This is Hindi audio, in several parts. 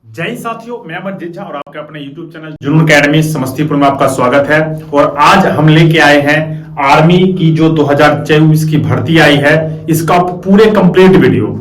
जय हिंद साथियों, मैं अमरजीत झा और आपके अपने YouTube चैनल जुनून अकेडमी समस्तीपुर में आपका स्वागत है। और आज हम लेके आए हैं आर्मी की जो 2024 की भर्ती आई है, इसका पूरे कंप्लीट वीडियो।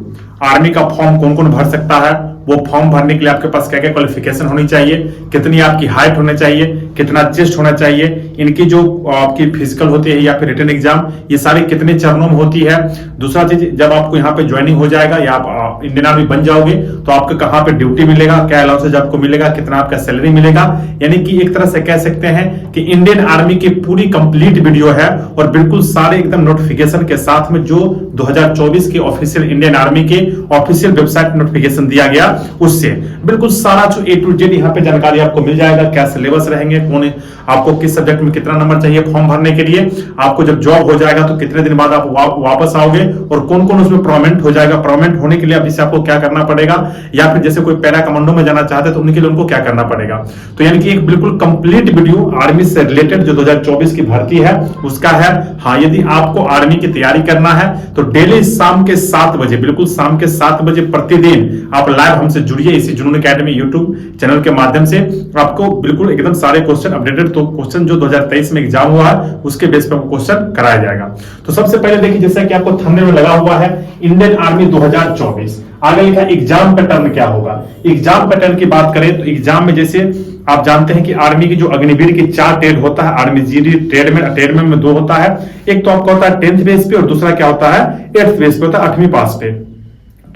आर्मी का फॉर्म कौन कौन भर सकता है, वो फॉर्म भरने के लिए आपके पास क्या क्या क्वालिफिकेशन होनी चाहिए, कितनी आपकी हाइट होनी चाहिए, कितना चेस्ट होना चाहिए, इनकी जो आपकी फिजिकल होती है या फिर रिटन एग्जाम, ये सारी कितने चरणों में होती है। दूसरा चीज, जब आपको यहाँ पे ज्वाइनिंग हो जाएगा या आप इंडियन आर्मी बन जाओगे तो आपको कहाँ पे ड्यूटी मिलेगा, क्या अलाउंसेज आपको मिलेगा, कितना आपका सैलरी मिलेगा। यानी कि एक तरह से कह सकते हैं कि इंडियन आर्मी की पूरी कंप्लीट वीडियो है और बिल्कुल सारे एकदम नोटिफिकेशन के साथ में, जो 2024 के ऑफिशियल इंडियन आर्मी के ऑफिशियल वेबसाइट नोटिफिकेशन दिया गया उससे बिल्कुल सारा जो A to Z यहाँ पे जानकारी आपको मिल जाएगा। क्या सिलेबस रहेंगे, कौन आपको किस सब्जेक्ट में कितना नंबर चाहिए फॉर्म भरने के लिए, आपको जब जॉब हो जाएगा तो कितने दिन बाद आप वापस आओगे, और कौन कौन उसमें प्रोमेंट हो जाएगा। प्रोमेंट होने के लिए अब इसे आपको क्या करना पड़ेगा, या फिर जैसे कोई पैरा कमांडो में जाना चाहते हैं तो उनके लिए उनको क्या करना पड़ेगा। तो यानी कि एक बिल्कुल कंप्लीट वीडियो आर्मी से रिलेटेड जो 2024 की भर्ती है उसका है। हाँ, यदि आपको आर्मी की तैयारी करना है तो डेली शाम के 7 बजे, बिल्कुल शाम के 7 बजे प्रतिदिन आप लाइव हमसे जुड़िए इसी जुनून अकेडमी यूट्यूब चैनल के माध्यम से। आपको बिल्कुल एकदम सारे क्वेश्चन अपडेटेड, तो क्वेश्चन जो 2023 में एग्जाम हुआ है उसके बेस पर क्वेश्चन कराया जाएगा। तो सबसे पहले देखिए, जैसा कि आपको थंबनेल में लगा हुआ है इंडियन आर्मी 2024, आगे लिखा एग्जाम पैटर्न क्या होगा। एग्जाम पैटर्न की बात करें तो एग्जाम में जैसे आप जानते हैं कि आर्मी की जो अग्निवीर की 4 ट्रेड होता है, आर्मी जीडी ट्रेडमैन में 2 होता है। एक तो आपका होता है 10th बेस पे और दूसरा क्या होता है 8th बेस पे, होता है 8वीं पास पे।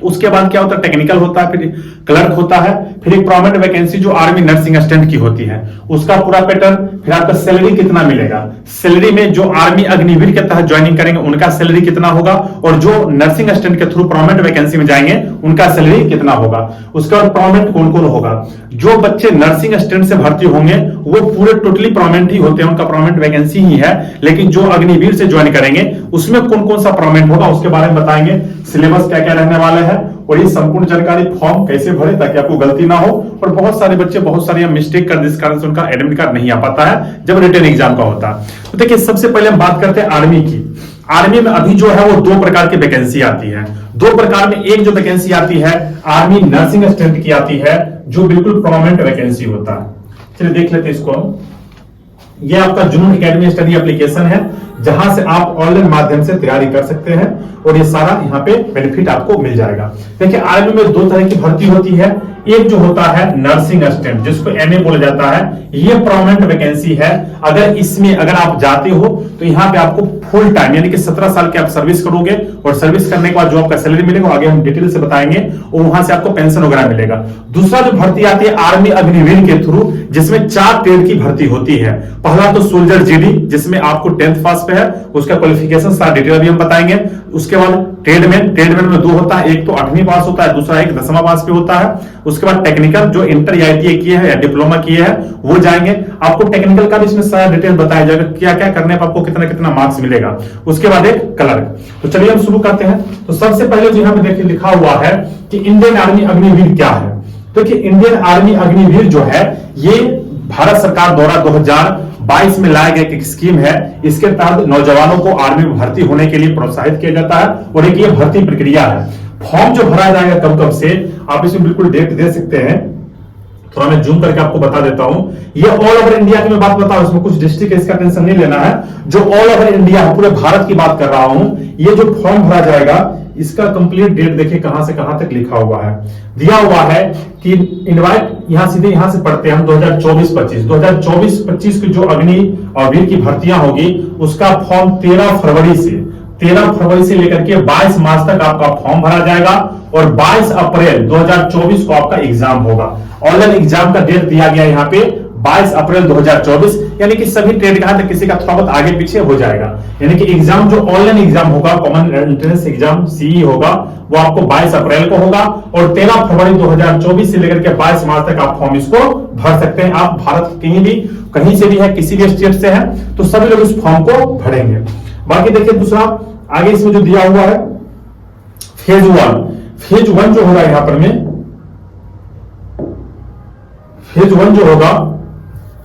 उसके बाद क्या होता है टेक्निकल होता है, फिर क्लर्क होता है, फिर एक परमानेंट वैकेंसी जो आर्मी नर्सिंग असिस्टेंट की होती है उसका पूरा पैटर्न, फिर आपका सैलरी कितना मिलेगा, सैलरी में जो आर्मी अग्निवीर के तहत ज्वाइनिंग करेंगे उनका सैलरी कितना होगा, और जो नर्सिंग असिस्टेंट के थ्रू परमानेंट वैकेंसी में जाएंगे उनका सैलरी कितना होगा। उसके बाद परमानेंट कौन कौन होगा, जो बच्चे नर्सिंग असिस्टेंट से भर्ती होंगे वो पूरे टोटली परमानेंट ही होते हैं, उनका परमानेंट वैकेंसी ही है। लेकिन जो अग्निवीर से ज्वाइन करेंगे उसमें कौन कौन सा परमानेंट होगा उसके बारे में बताएंगे, सिलेबस क्या क्या रहने वाला है, और ये संपूर्ण जानकारी फॉर्म कैसे भरे ताकि आपको गलती ना हो। और बहुत सारे बच्चे बहुत सारी मिस्टेक कर जिस कारण से उनका एडमिट कार्ड नहीं आ पाता है जब रिटन एग्जाम का होता है। तो देखिए, सबसे पहले हम बात करते हैं आर्मी की। आर्मी में अभी जो है वो 2 प्रकार की वैकेंसी आती है। 2 प्रकार में एक जो वैकेंसी आती है आर्मी नर्सिंग असिस्टेंट की आती है, जो बिल्कुल परमानेंट वैकेंसी होता है। चलिए देख लेते हैं इसको। ये आपका जुनून अकेडमी स्टडी एप्लीकेशन है जहां से आप ऑनलाइन माध्यम से तैयारी कर सकते हैं और ये सारा यहाँ पे बेनिफिट आपको मिल जाएगा। देखिए, आर्मी में 2 तरह की भर्ती होती है। एक जो होता है नर्सिंग असिस्टेंट, जिसको NA बोला जाता है, ये परमानेंट वैकेंसी है। अगर आप जाते हो तो यहाँ पे आपको फुल टाइम यानी कि 17 साल की आप सर्विस करोगे, और सर्विस करने के बाद जो आपका सैलरी मिलेगा आगे हम डिटेल से बताएंगे, और वहां से आपको पेंशन वगैरह मिलेगा। दूसरा जो भर्ती आती है आर्मी अग्निवीर के थ्रू, जिसमें 4 ट्रेड की भर्ती होती है। पहला तो सोल्जर जीडी, जिसमें आपको 10th पास पे है, उसका क्वालिफिकेशन सारा डिटेल अभी हम बताएंगे। उसके बाद ट्रेडमैन में 2 होता है, एक तो 8वीं पास होता है, दूसरा एक 10वां पास पे होता है। उसके बाद टेक्निकल, जो इंटर या ITI किए हैं या डिप्लोमा किए हैं वो जाएंगे। आपको टेक्निकल का भी इसमें सारा डिटेल बताया जाएगा, क्या क्या करने पर आपको कितना कितना मार्क्स मिलेगा। उसके बाद एक क्लर्क। तो चलिए हम शुरू करते हैं। तो सबसे पहले जो यहाँ पे देखिए लिखा हुआ है कि इंडियन आर्मी अग्निवीर क्या है। तो कि इंडियन आर्मी अग्निवीर जो है ये भारत सरकार द्वारा 2022 में लाया गया एक स्कीम है। इसके तहत नौजवानों को आर्मी में भर्ती होने के लिए प्रोत्साहित किया जाता है, और एक ये भर्ती प्रक्रिया है। फॉर्म जो भरा जाएगा कब कब से, आप इसमें बिल्कुल डेट दे सकते हैं। थोड़ा मैं जूम करके आपको बता देता हूं। ये ऑल ओवर इंडिया की मैं बात बता रहा हूं, इसमें कुछ डिस्ट्रिक्ट है इसका टेंशन नहीं लेना है। जो ऑल ओवर इंडिया पूरे भारत की बात कर रहा हूं, ये जो फॉर्म भरा जाएगा इसका कंप्लीट डेट देखिए कहां से कहां तक लिखा हुआ है। दिया हुआ है कि इनवाइट, सीधे यहां से पढ़ते हैं हम 2024-25 की जो अग्नि और वीर की भर्तियां होगी उसका फॉर्म 13 फरवरी से लेकर के 22 मार्च तक आपका फॉर्म भरा जाएगा, और 22 अप्रैल 2024 को आपका एग्जाम होगा। ऑनलाइन एग्जाम का डेट दिया गया यहाँ पे 22 अप्रैल 2024, यानी कि सभी ट्रेड का तक किसी का थोड़ा बहुत आगे पीछे हो जाएगा। यानी कि एग्जाम जो ऑनलाइन एग्जाम होगा, कॉमन एंट्रेंस एग्जाम CE होगा, वो आपको 22 अप्रैल को होगा, और 13 फरवरी 2024 से लेकर के 22 मार्च तक आप फॉर्म इसको भर सकते हैं। आप भारत कहीं से भी है, किसी भी स्टेट से है, तो सभी लोग इस फॉर्म को भरेंगे। बाकी देखिए दूसरा आगे इसमें जो दिया हुआ है फेज 1 जो होगा, यहां पर में फेज 1 जो होगा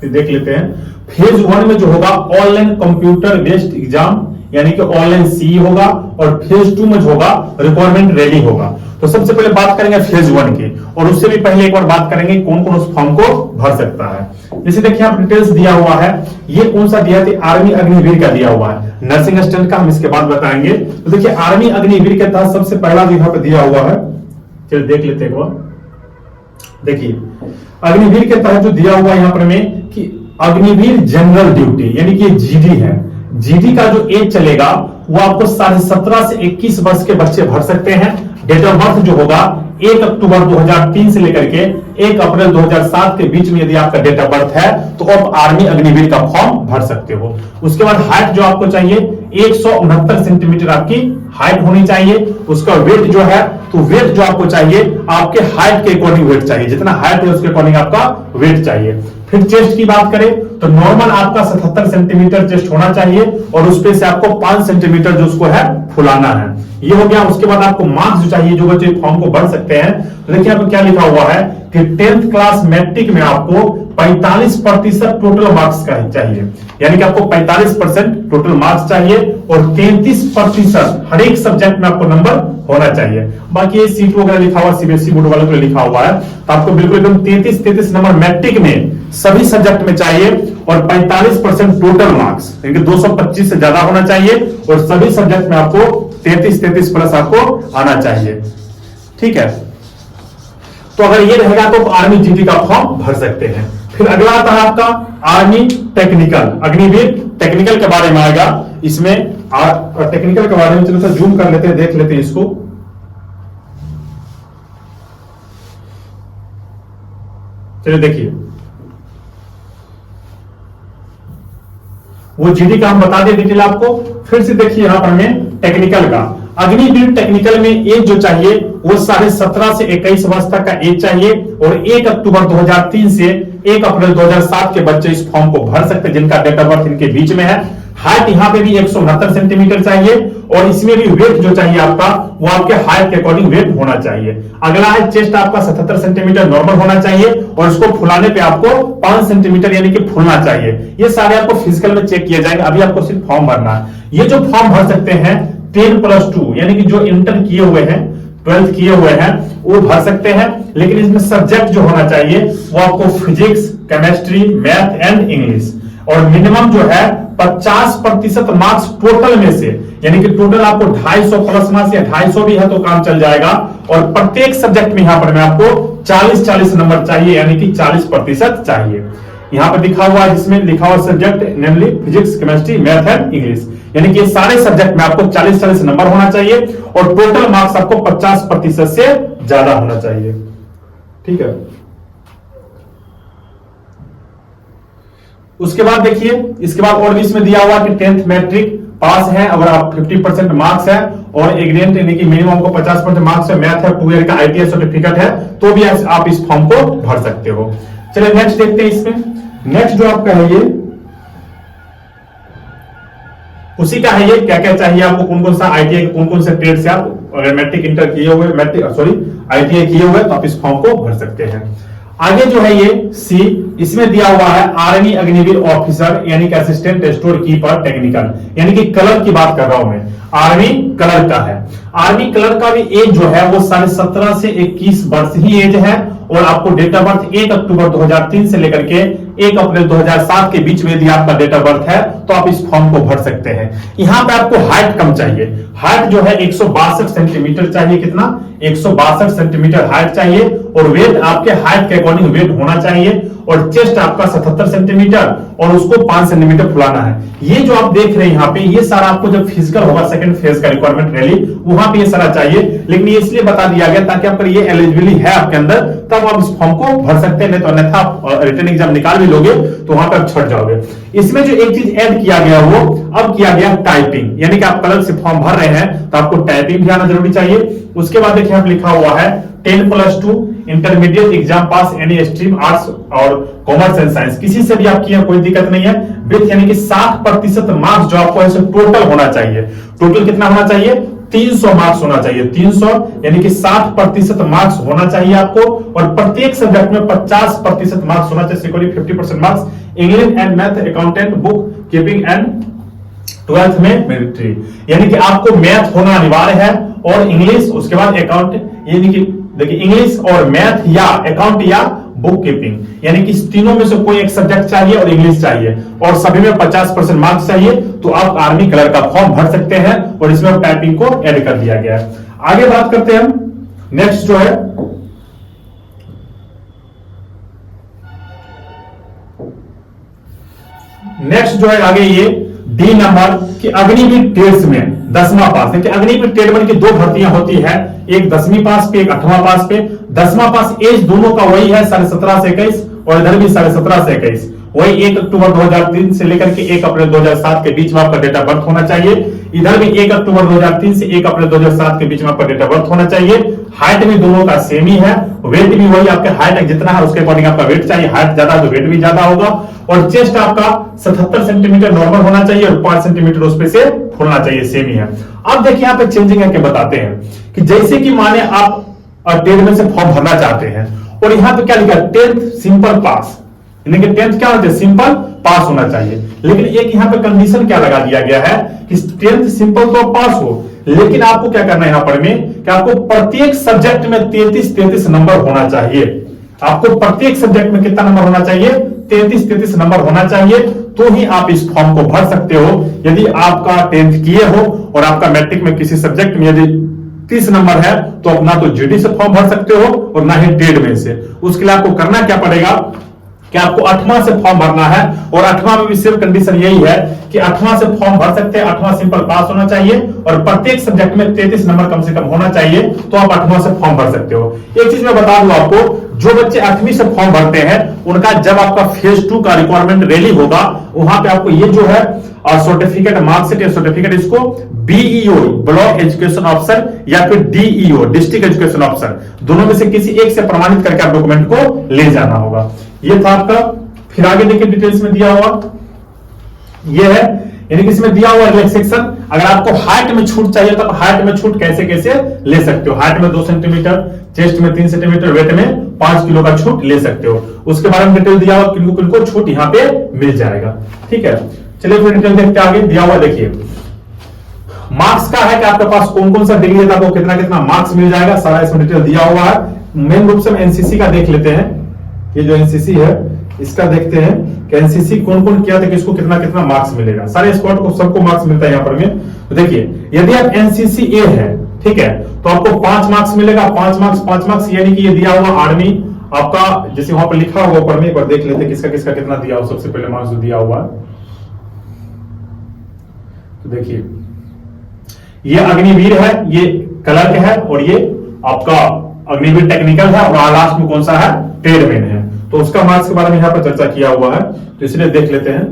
देख लेते हैं। फेज 1 में जो होगा ऑनलाइन कंप्यूटर बेस्ड एग्जाम यानी कि ऑनलाइन सी होगा और फेज 2 में जो होगा रिक्वायरमेंट रेडी होगा। तो सबसे पहले बात करेंगे फेज 1 की, और उससे भी पहले एक बार बात करेंगे कौन कौन उस फॉर्म को भर सकता है। जैसे देखिए आप डिटेल्स दिया हुआ है, ये कौन सा दिया था, आर्मी अग्निवीर का दिया हुआ है, नर्सिंग असिस्टेंट का हम इसके बाद बताएंगे। तो देखिए आर्मी अग्निवीर के तहत सबसे पहला जो यहाँ पे दिया हुआ है, चलिए देख लेते हैं एक बार। देखिए अग्निवीर के तहत जो दिया हुआ यहाँ पर में कि अग्निवीर जनरल ड्यूटी यानी कि जीडी है, जीडी का जो एज चलेगा वो आपको 17.5 से 21 वर्ष के बच्चे भर सकते हैं। डेट ऑफ बर्थ जो होगा 1 अक्टूबर 2003 से लेकर के 1 अप्रैल 2007 के बीच में यदि आपका डेट ऑफ बर्थ है तो आप आर्मी अग्निवीर का फॉर्म भर सकते हो। उसके बाद हाइट जो आपको चाहिए 169 सेंटीमीटर आपकी हाइट होनी चाहिए। उसका वेट जो है तो वेट जो आपको चाहिए आपके हाइट के अकॉर्डिंग वेट चाहिए, जितना हाइट है उसके अकॉर्डिंग आपका वेट चाहिए। फिर चेस्ट की बात करें तो नॉर्मल आपका 77 सेंटीमीटर चेस्ट होना चाहिए और उस पे से आपको 5 सेंटीमीटर जो उसको है फुलाना है, ये हो गया। उसके बाद आपको मार्क्स जो चाहिए, जो बच्चे फॉर्म को भर सकते हैं, तो देखिए आपको क्या लिखा हुआ है कि 10th क्लास मैट्रिक में आपको 45% टोटल मार्क्स का चाहिए, यानी कि आपको 45% टोटल मार्क्स चाहिए और 33% हर एक सब्जेक्ट में आपको नंबर होना चाहिए। बाकी ये सीट वगैरह लिखा हुआ सीबीएसई बोर्ड वालों को लिखा हुआ है, तो आपको बिल्कुल एकदम 33 नंबर मैट्रिक में सभी सब्जेक्ट में चाहिए और 45% टोटल मार्क्स, यानी 225 से ज्यादा होना चाहिए और सभी सब्जेक्ट में आपको 33 प्लस आपको आना चाहिए। ठीक है, तो अगर ये रहेगा तो आर्मी जीडी का फॉर्म भर सकते हैं। फिर अगला आता है आपका आर्मी टेक्निकल, अग्निवीर टेक्निकल के बारे में आएगा। इसमें टेक्निकल के बारे में चलो सर जूम कर लेते हैं, देख लेते हैं इसको। चलिए देखिए वो जीडी का हम बता दें डिटेल आपको। फिर से देखिए यहां पर में टेक्निकल का, अग्निवीर टेक्निकल में एज जो चाहिए वो 17.5 से 21 वर्ष तक का एज चाहिए और 1 अक्टूबर 2003 से 1 अप्रैल 2007 के बच्चे इस फॉर्म को भर सकते हैं जिनका डेट ऑफ बर्थ इनके बीच में है। हाइट यहाँ पे भी 169 सेंटीमीटर चाहिए और इसमें भी वेट जो चाहिए आपका वो आपके हाइट के अकॉर्डिंग वेट होना चाहिए। अगला है चेस्ट आपका 77 सेंटीमीटर नॉर्मल होना चाहिए और इसको फुलाने पे आपको 5 सेंटीमीटर यानी कि फुलना चाहिए। ये सारे आपको फिजिकल में चेक किए जाएंगे, अभी आपको सिर्फ फॉर्म भरना है। ये जो फॉर्म भर सकते हैं 10+2 यानी कि जो इंटर किए हुए हैं, 12th किए हुए हैं वो भर सकते हैं, लेकिन इसमें सब्जेक्ट जो होना चाहिए वो आपको physics, chemistry, math and English, और मिनिमम जो है 50% मार्क्स टोटल में से, यानी कि टोटल आपको 250 प्लस मार्क्स या 250 भी है तो काम चल जाएगा। और प्रत्येक सब्जेक्ट में यहां पर मैं आपको 40 नंबर चाहिए, यानी कि 40% चाहिए। यहां पर लिखा हुआ है, जिसमें लिखा हुआ subject namely physics, chemistry, math and English, यानी कि सारे सब्जेक्ट में आपको 40 नंबर होना चाहिए और टोटल मार्क्स आपको 50% से ज्यादा होना चाहिए। ठीक है, उसके बाद देखिए इसके बाद और भी इसमें दिया हुआ कि 10th मैट्रिक पास है, अगर आप 50% मार्क्स है और एग्रीमेंट यानी कि मिनिमम को 50% मार्क्स है, मैथ है, 2 ईयर का आईटीआई सर्टिफिकेट है, तो भी आप इस फॉर्म को भर सकते हो। चलिए नेक्स्ट देखते हैं। इसमें नेक्स्ट जो आपका है ये उसी का है, ये क्या क्या चाहिए आपको, कौन कौन सा आईटीआई के कौन कौन से ट्रेड से आप अगर मैट्रिक इंटर किए हुए, आईटीआई किए हुए तो आप इस फॉर्म को भर सकते हैं। आगे जो है ये सी, इसमें दिया हुआ है आर्मी अग्निवीर ऑफिसर यानी कि असिस्टेंट स्टोर कीपर टेक्निकल, यानी कि कलर की बात कर रहा हूं मैं, आर्मी कलर का है। आर्मी कलर का भी एज जो है वो 17.5 से 21 वर्ष ही एज है और आपको डेट ऑफ बर्थ 1 अक्टूबर 2003 से लेकर के 1 अप्रैल 2007 के बीच में यदि आपका डेट ऑफ बर्थ है तो आप इस फॉर्म को भर सकते हैं। यहां पे आपको हाइट कम चाहिए, हाइट जो है 162 सेंटीमीटर चाहिए, कितना 162 सेंटीमीटर हाइट चाहिए और वेट आपके हाइट के अकॉर्डिंग वेट होना चाहिए और चेस्ट आपका 77 सेंटीमीटर और उसको 5 सेंटीमीटर फुलाना है। ये जो आप देख रहे हैं यहाँ पे, ये सारा आपको जब फिजिकल होगा सेकंड फेज का रिक्वायरमेंट रैली, वहां पे ये सारा चाहिए, लेकिन ये इसलिए बता दिया गया ताकि आपका ये एलिजिबिलिटी है आपके अंदर तब आप इस फॉर्म को भर सकते हैं, नहीं तो अन्यथा आप रिटन एग्जाम निकाल भी लोगे तो वहां पे आप छट जाओगे। इसमें जो एक चीज ऐड किया गया वो अब किया गया टाइपिंग, यानी कि आप कलर से फॉर्म भर रहे हैं तो आपको टाइपिंग भी आना जरूरी चाहिए। उसके बाद देखिए आप लिखा हुआ है 10+2 इंटरमीडिएट एग्जाम पास एनी स्ट्रीम आर्ट्स और कॉमर्स एंड साइंस, किसी से भी आप किए कोई दिक्कत नहीं है। विथ यानी कि 60% मार्क्स जो आपको ऐसे टोटल होना चाहिए, टोटल कितना होना चाहिए 300 मार्क्स होना चाहिए, 300 यानी कि 60% मार्क्स होना चाहिए आपको और प्रत्येक सब्जेक्ट में 50% मार्क्स होना चाहिए, 50% marks. English and math, accountant, book keeping and 12th में मिलिट्री, यानी कि आपको मैथ होना अनिवार्य है और इंग्लिश, उसके बाद अकाउंट, यानी कि देखिए इंग्लिश और मैथ या अकाउंट या बुक कीपिंग, यानी कि इस तीनों में से कोई एक सब्जेक्ट चाहिए और इंग्लिश चाहिए और सभी में 50% मार्क्स चाहिए, तो आप आर्मी कलर का फॉर्म भर सकते हैं और इसमें टाइपिंग को ऐड कर दिया गया है। आगे बात करते हैं हम, नेक्स्ट जो है आगे ये डी नंबर कि अग्निवीर ट्रेड्स में 10वां पास है कि अग्निवीर ट्रेडमैन की दो भर्तियां होती है, एक 10वीं पास पे, एक 8वां पास पे। 10वां पास एज दोनों का वही है 17.5 से 21 और इधर भी 17.5 से 21, वही 1 अक्टूबर 2003 से लेकर के 1 अप्रैल 2007 के बीच में आपका डेट ऑफ बर्थ होना चाहिए। इधर भी 1 अक्टूबर 2003 से 1 अप्रैल 2007 के बीच में आपका डेट ऑफ बर्थ होना चाहिए। हाइट भी दोनों का सेम ही है, वेट भी वही, आपके हाइट जितना है उसके अकॉर्डिंग आपका वेट चाहिए, हाइट ज्यादा तो वेट भी ज्यादा होगा। और चेस्ट आपका 77 सेंटीमीटर नॉर्मल होना चाहिए और 5 सेंटीमीटर उस पे से फूलना चाहिए, सेम ही है। अब देखिए यहाँ पे चेंजिंग है कि बताते हैं कि जैसे कि माने आप टेंथ में से फॉर्म भरना चाहते हैं और यहाँ पे क्या लिखा है 10th सिंपल पास, यानी कि 10th क्या होता है सिंपल पास होना चाहिए, लेकिन एक यहाँ पे कंडीशन क्या लगा दिया गया है कि 10th सिंपल तो पास हो, लेकिन आपको क्या करना है यहाँ पर में कि आपको प्रत्येक सब्जेक्ट में 33 नंबर होना चाहिए। आपको प्रत्येक सब्जेक्ट में कितना नंबर होना चाहिए, 33 नंबर होना चाहिए, तो ही आप इस फॉर्म को भर सकते हो। यदि आपका 10th किए हो और आपका मैट्रिक में किसी सब्जेक्ट में यदि 30 नंबर है तो आप ना तो जीडी से फॉर्म भर सकते हो और ना ही ट्रेड में से। उसके लिए आपको करना क्या पड़ेगा कि आपको 8वां से फॉर्म भरना है और 8वां में भी सिर्फ कंडीशन यही है कि 8वां से फॉर्म भर सकते हैं, 8वां सिंपल पास होना चाहिए और प्रत्येक सब्जेक्ट में 33 नंबर कम से कम होना चाहिए, तो आप 8वां से फॉर्म भर सकते हो। एक चीज मैं बता दूं आपको, जो बच्चे 8वीं से फॉर्म भरते हैं उनका जब आपका फेज 2 का रिक्वायरमेंट रैली होगा, वहां पे आपको ये जो है सर्टिफिकेट, मार्कशीट या सर्टिफिकेट, इसको बीईओ ब्लॉक एजुकेशन ऑफिसर या फिर डीईओ डिस्ट्रिक्ट एजुकेशन ऑफिसर, दोनों में से किसी एक से प्रमाणित करके आप डॉक्यूमेंट को ले जाना होगा। ये था आपका। फिर आगे देखिए डिटेल्स में दिया हुआ ये है, यानी कि इसमें दिया हुआ रिलैक्सेशन, अगर आपको हाइट में छूट चाहिए तो आप हाइट में छूट कैसे कैसे ले सकते हो। हाइट में 2 सेंटीमीटर, चेस्ट में 3 सेंटीमीटर, वेट में 5 किलो का छूट ले सकते हो। उसके बारे में डिटेल दिया हुआ, किनको छूट यहाँ पे मिल जाएगा। ठीक है, चलिए फिर डिटेल देखते आगे। दिया हुआ देखिए मार्क्स का है कि आपके पास कौन कौन सा डिग्री है, आपको कितना कितना मार्क्स मिल जाएगा, सारा इसमें डिटेल दिया हुआ है। मेन रूप से हम एनसीसी का देख लेते हैं। ये जो एनसीसी है इसका देखते हैं कि एनसीसी कौन कौन किया था, किसको कितना कितना मार्क्स मिलेगा। सारे स्क्वाड को सबको मार्क्स मिलता है यहाँ पर में। तो देखिए यदि आप एनसीसी ए है, ठीक है, तो आपको 5 मार्क्स मिलेगा, 5 मार्क्स, यानी कि ये दिया हुआ आर्मी आपका, जैसे वहां पर लिखा हुआ ऊपर में, एक बार देख लेते हैं किसका किसका कितना दिया हुआ। सबसे पहले मार्क्स दिया हुआ, तो देखिए ये अग्निवीर है, ये क्लर्क है और ये आपका अग्निवीर टेक्निकल है और लास्ट में कौन सा है ट्रेडमैन है। तो उसका मार्क्स के बारे में यहाँ पर चर्चा किया हुआ है, तो इसलिए देख लेते हैं।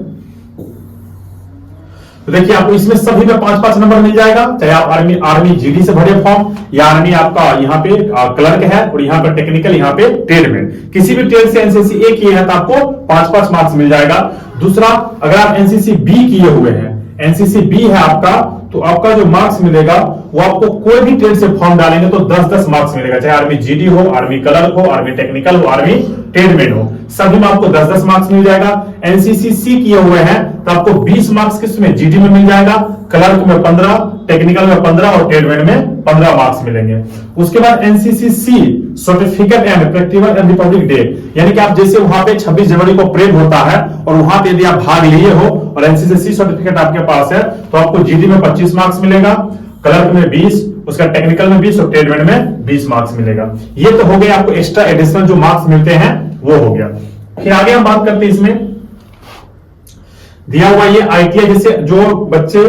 तो देखिए आपको इसमें सभी में 5-5 नंबर मिल जाएगा, चाहे आप आर्मी जीडी से भरे फॉर्म या आर्मी आपका यहाँ पे क्लर्क है और यहाँ पे टेक्निकल, यहाँ पे ट्रेडमैन, किसी भी ट्रेड से एनसीसी ए किए हैं तो आपको 5-5 मार्क्स मिल जाएगा। दूसरा, अगर आप एनसीसी बी किए हुए हैं, एनसीसी बी है आपका, तो आपका जो मार्क्स मिलेगा वो आपको कोई भी ट्रेड से फॉर्म डालेंगे तो 10-10 मार्क्स मिलेगा, चाहे आर्मी जीडी हो, आर्मी क्लर्क हो, आर्मी टेक्निकल हो, आर्मी ट्रेडमैन हो, सभी में आपको 10-10 मार्क्स मिल जाएगा। एनसीसी सी किए हुए हैं तो आपको 20 मार्क्स किसमें जीडी में मिल जाएगा, क्लर्क में 15, टेक्निकल में 15 और ट्रेडमैन में 15 मार्क्स मिलेंगे। उसके बाद NCC C certificate and practical and Republic Day, यानी कि आप जैसे वहां पे 26 जनवरी को परेड होता है और वहां पे यदि आप भाग लिए हो और एनसीसी सी सर्टिफिकेट आपके पास है तो आपको जीडी में 25 मार्क्स मिलेगा, क्लर्क में 20, उसका टेक्निकल में 20 और ट्रेडमैन में 20 मार्क्स मिलेगा। ये तो हो गया आपको एक्स्ट्रा एडिशनल जो मार्क्स मिलते हैं वो हो गया। फिर आगे हम बात करते हैं, इसमें दिया हुआ ये आईटीआई, जैसे जो बच्चे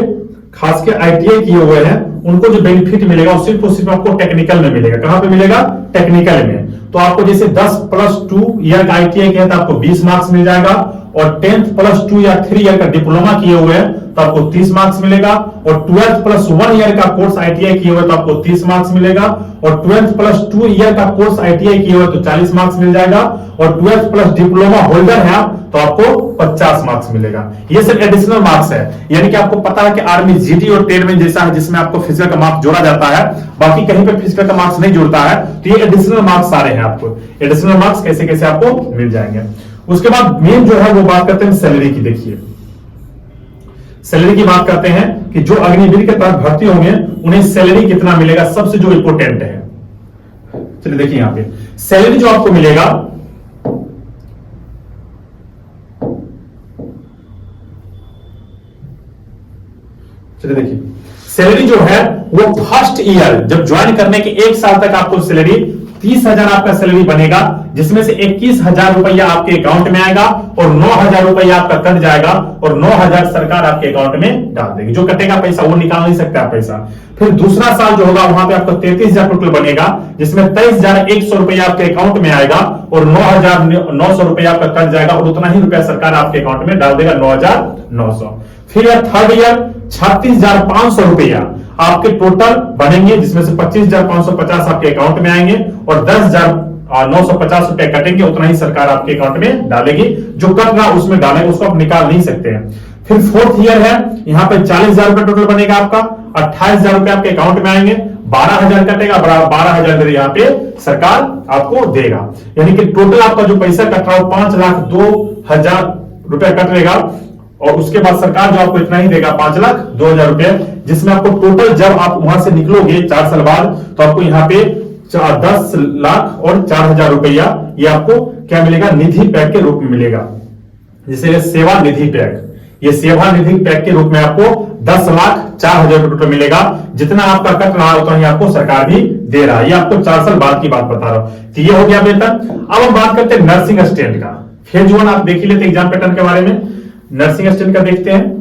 खास के आईटीआई किए हुए हैं उनको जो बेनिफिट मिलेगा वो सिर्फ आपको टेक्निकल में मिलेगा। कहां पे मिलेगा, टेक्निकल में। तो आपको जैसे 10+2 ईयर का आईटीआई किया तो आपको 20 मार्क्स मिल जाएगा और 10+2 या 3 ईयर का डिप्लोमा किए हुए हैं तो आपको 30 मार्क्स मिलेगा और 12+1 ईयर का कोर्स आईटीआई किए हुए तो आपको 30 मार्क्स मिलेगा और 12+2 ईयर का कोर्स आईटीआई किए हुए तो 40 मार्क्स मिल जाएगा और 12+ डिप्लोमा होल्डर है आप तो आपको 50 मार्क्स मिलेगा। ये सिर्फ एडिशनल मार्क्स है, यानी कि आपको पता है कि आर्मी जीडी और ट्रेडमैन जैसा है जिसमें आपको फिजिकल का मार्क्स जोड़ा जाता है, बाकी कहीं पे फिजिकल का मार्क्स नहीं जुड़ता है, तो ये एडिशनल मार्क्स सारे हैं। आपको एडिशनल मार्क्स कैसे कैसे आपको मिल जाएंगे। उसके बाद मेन जो है वो बात करते हैं सैलरी की। देखिए सैलरी की बात करते हैं कि जो अग्निवीर के तहत भर्ती होंगे उन्हें सैलरी कितना मिलेगा, सबसे जो इंपोर्टेंट है। चलिए देखिए यहां पे सैलरी जो आपको मिलेगा, चलिए देखिए सैलरी जो है वो फर्स्ट ईयर जब ज्वाइन करने के 1 साल तक आपको सैलरी 30,000 आपका सैलरी बनेगा, जिसमें से 21,000 रुपया आपके अकाउंट में आएगा और 9,000 रुपया आपका कट जाएगा और 9,000 सरकार आपके अकाउंट में डाल देगी। जो कटेगा पैसा वो निकाल नहीं सकता पैसा। फिर दूसरा साल जो होगा वहां पे आपको 33,000 टोटल बनेगा, जिसमें 23,100 रुपया आपके अकाउंट में आएगा और 9,900 रुपया आपका कट जाएगा और उतना ही रुपया सरकार आपके अकाउंट में डाल देगा, 9,900। फिर थर्ड ईयर 36,500 रुपया आपके टोटल बनेंगे, जिसमें से 25,550 आपके अकाउंट में आएंगे और 10,950 रुपए कटेंगे, उतना ही सरकार आपके अकाउंट में डालेगी। जो कट रहा उसमें डालेंगे, उसको आप निकाल नहीं सकते हैं। फिर फोर्थ ईयर है, यहाँ पे 40,000 रुपए टोटल बनेगा आपका, 28,000 रुपए आपके अकाउंट में आएंगे, 12,000 कटेगा, 12,000 यहाँ पे सरकार आपको देगा। यानी कि टोटल आपका जो पैसा कट रहा है 5,02,000 रुपया कट रहेगा और उसके बाद सरकार जो आपको इतना ही देगा, 5,02,000 रुपए, जिसमें आपको टोटल जब आप वहां से निकलोगे 4 साल बाद तो आपको यहाँ पे 10 लाख और 4,000 रुपया ये आपको क्या मिलेगा, निधि पैक के रूप में मिलेगा, जिसे सेवा निधि पैक। ये सेवा निधि पैक के रूप में आपको 10,04,000 रुपये मिलेगा। जितना आपका कट रहा है उतना ही आपको सरकार भी दे रहा है। ये आपको 4 साल बाद की बात बता रहा हूं। तो ये हो गया वेतन। अब हम बात करते हैं नर्सिंग असिस्टेंट का। फेज 1 आप देख ही लेते एग्जाम पैटर्न के बारे में। नर्सिंग असिस्टेंट का देखते हैं।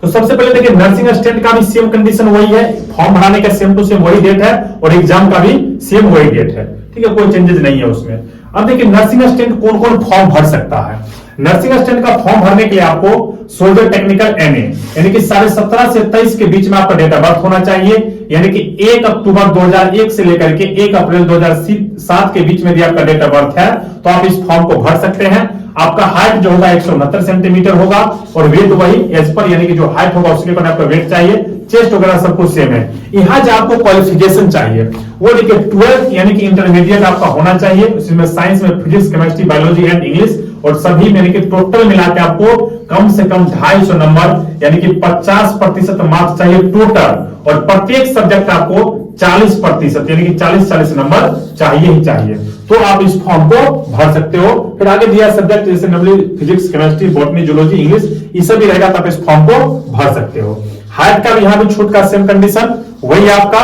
तो सबसे पहले देखिए नर्सिंग असिस्टेंट का भी सेम कंडीशन वही है, फॉर्म भराने का सेम टू सेम वही डेट है और एग्जाम का भी सेम वही डेट है। ठीक है, कोई चेंजेस नहीं है उसमें। अब देखिए नर्सिंग असिस्टेंट कौन कौन फॉर्म भर सकता है। नर्सिंग असिस्टेंट का फॉर्म भरने के लिए आपको सोल्जर टेक्निकल एमए यानी कि 17.5 से 23 के बीच में आपका डेट ऑफ बर्थ होना चाहिए, यानी कि 1 अक्टूबर 2001 से लेकर के 1 अप्रैल 2007 के बीच में यदि आपका डेट ऑफ बर्थ है तो आप इस फॉर्म को भर सकते हैं। आपका हाइट जो होगा 169 सेंटीमीटर होगा और वेट वही एज पर, यानी कि जो हाइट होगा उसके ऊपर आपका वेट चाहिए, चेस्ट वगैरह सब कुछ सेम है। यहाँ जो आपको क्वालिफिकेशन चाहिए वो देखिए 12 यानी कि इंटरमीडिएट आपका होना चाहिए, उसमें साइंस में physics, chemistry, biology and English और सभी में, यानी कि टोटल मिलाकर आपको कम से कम 250 नंबर यानी कि 50% मार्क्स चाहिए टोटल, और प्रत्येक सब्जेक्ट आपको 40% यानी कि 40 नंबर चाहिए ही चाहिए। तो आप इस फॉर्म को भर सकते हो। फिर आगे दिया सब्जेक्ट जैसे normally physics, chemistry, botany, zoology, English, ये सब भी रहेगा तो आप इस फॉर्म को भर सकते हो। हाइट का भी यहां भी छूट का सेम कंडीशन वही आपका,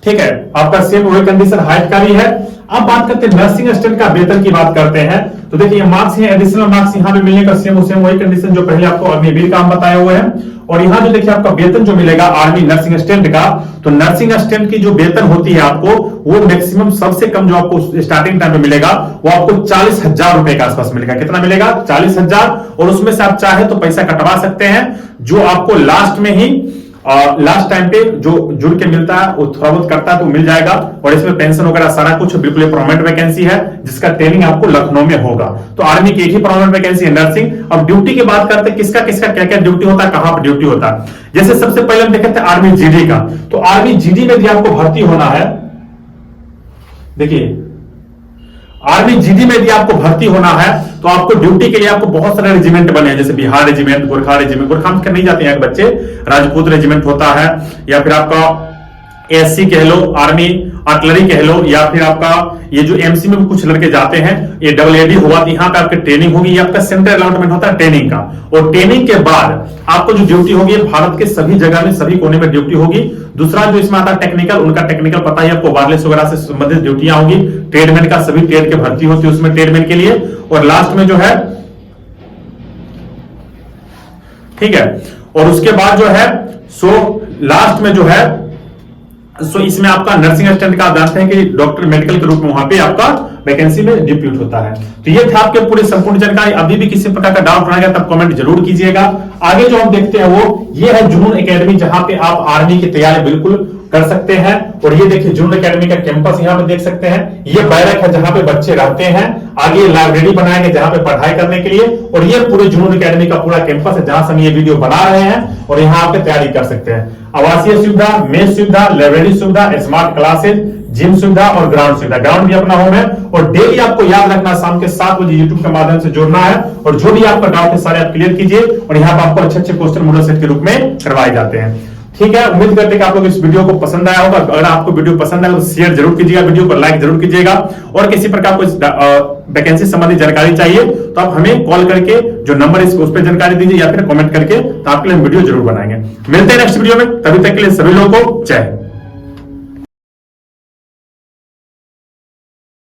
ठीक है, आपका सेम वही कंडीशन हाइट का भी है। अब बात करते हैं नर्सिंग असिस्टेंट का वेतन की बात करते हैं। तो देखिए मार्क्स है, एडिशनल मार्क्स यहां पे मिलने का सेम वही कंडीशन जो पहले आपको अग्निवीर का हम बताए हुए हैं। और यहां जो देखिए आपका वेतन जो मिलेगा आर्मी नर्सिंग असिस्टेंट का, तो नर्सिंग असिस्टेंट की जो वेतन होती है आपको वो मैक्सिमम सबसे कम जो आपको स्टार्टिंग टाइम में मिलेगा वो आपको 40,000 रुपए के आसपास मिलेगा। कितना मिलेगा? 40,000। और उसमें से आप चाहे तो पैसा कटवा सकते हैं, जो आपको लास्ट में ही लास्ट टाइम पे जो जुड़ के मिलता है वो थोड़ा बहुत करता है तो मिल जाएगा। और इसमें पेंशन वगैरह सारा कुछ बिल्कुल परमानेंट वैकेंसी है, जिसका ट्रेनिंग आपको लखनऊ में होगा। तो आर्मी की एक ही परमानेंट वैकेंसी है नर्सिंग। अब ड्यूटी की बात करते हैं, किसका किसका क्या क्या ड्यूटी होता है, कहां पर ड्यूटी होता है। जैसे सबसे पहले हम देखते हैं आर्मी जीडी का। तो आर्मी जीडी में भी आपको भर्ती होना है, देखिए आर्मी जीडी में भी आपको भर्ती होना है तो आपको ड्यूटी के लिए आपको बहुत सारे रेजिमेंट बने हैं, जैसे बिहार रेजिमेंट, गोरखा रेजिमेंट, गोरखा में नहीं जाते हैं बच्चे, राजपूत रेजिमेंट होता है, या फिर आपका एससी कह लो, आर्मी आर्टिलरी कह लो, या फिर आपका ये जो एमसी में भी कुछ लड़के जाते हैं, ये डबल हुआ, तो यहाँ पे आपकी ट्रेनिंग होगी। ये आपका सेंट्रल अलॉटमेंट होता है ट्रेनिंग का, और ट्रेनिंग के बाद आपको जो ड्यूटी होगी भारत के सभी जगह में सभी कोने में ड्यूटी होगी। दूसरा जो इसमें आता है टेक्निकल, उनका टेक्निकल पता ही आपको, वायरलेस वगैरह से संबंधित ड्यूटियां होगी। ट्रेडमैन का सभी ट्रेड के भर्ती होती है उसमें ट्रेडमैन के लिए। और लास्ट में जो है, ठीक है, और उसके बाद जो है लास्ट में जो है इसमें आपका नर्सिंग असिस्टेंट का आप जानते हैं कि डॉक्टर मेडिकल के रूप में वहां पे आपका वैकेंसी में डिप्यूट होता है। तो ये था आपके पूरे संपूर्ण जानकारी। अभी भी किसी प्रकार का डाउट रहेगा तब कमेंट जरूर कीजिएगा। आगे जो हम देखते हैं वो ये है जुनून एकेडमी, जहां पे आप आर्मी की तैयारी बिल्कुल कर सकते हैं। और ये देखिए जुनून एकेडमी का कैंपस यहाँ पे देख सकते हैं। ये बैरक है जहां पे बच्चे रहते हैं। आगे लाइब्रेरी बनाए गए जहां पे पढ़ाई करने के लिए। और ये पूरे जुनून एकेडमी का पूरा कैंपस है जहां से हम ये वीडियो बना रहे हैं और यहाँ आप तैयारी कर सकते हैं। आवासीय सुविधा, मेस सुविधा, लाइब्रेरी सुविधा, स्मार्ट क्लासेज, जिम सुविधा और ग्राउंड सुविधा। ग्राउंड भी अपना होम है और डेली आपको याद रखना शाम के 7 बजे यूट्यूब के माध्यम से जुड़ना है और जो भी आपका डाउट है सारे आप क्लियर कीजिए और यहाँ पर आपको अच्छे क्वेश्चन मॉडल सेट के रूप में करवाए जाते हैं। ठीक है, उम्मीद करते हैं कि आप लोग इस वीडियो को पसंद आया होगा। अगर आपको वीडियो पसंद आया तो शेयर जरूर कीजिएगा, वीडियो को लाइक जरूर कीजिएगा और किसी प्रकार को वैकेंसी संबंधी जानकारी चाहिए तो आप हमें कॉल करके जो नंबर है उस पर जानकारी दीजिए या फिर कमेंट करके, तो आपके लिए हम वीडियो जरूर बनाएंगे। मिलते हैं नेक्स्ट वीडियो में, तभी तक के लिए सभी लोगों को जय हिंद।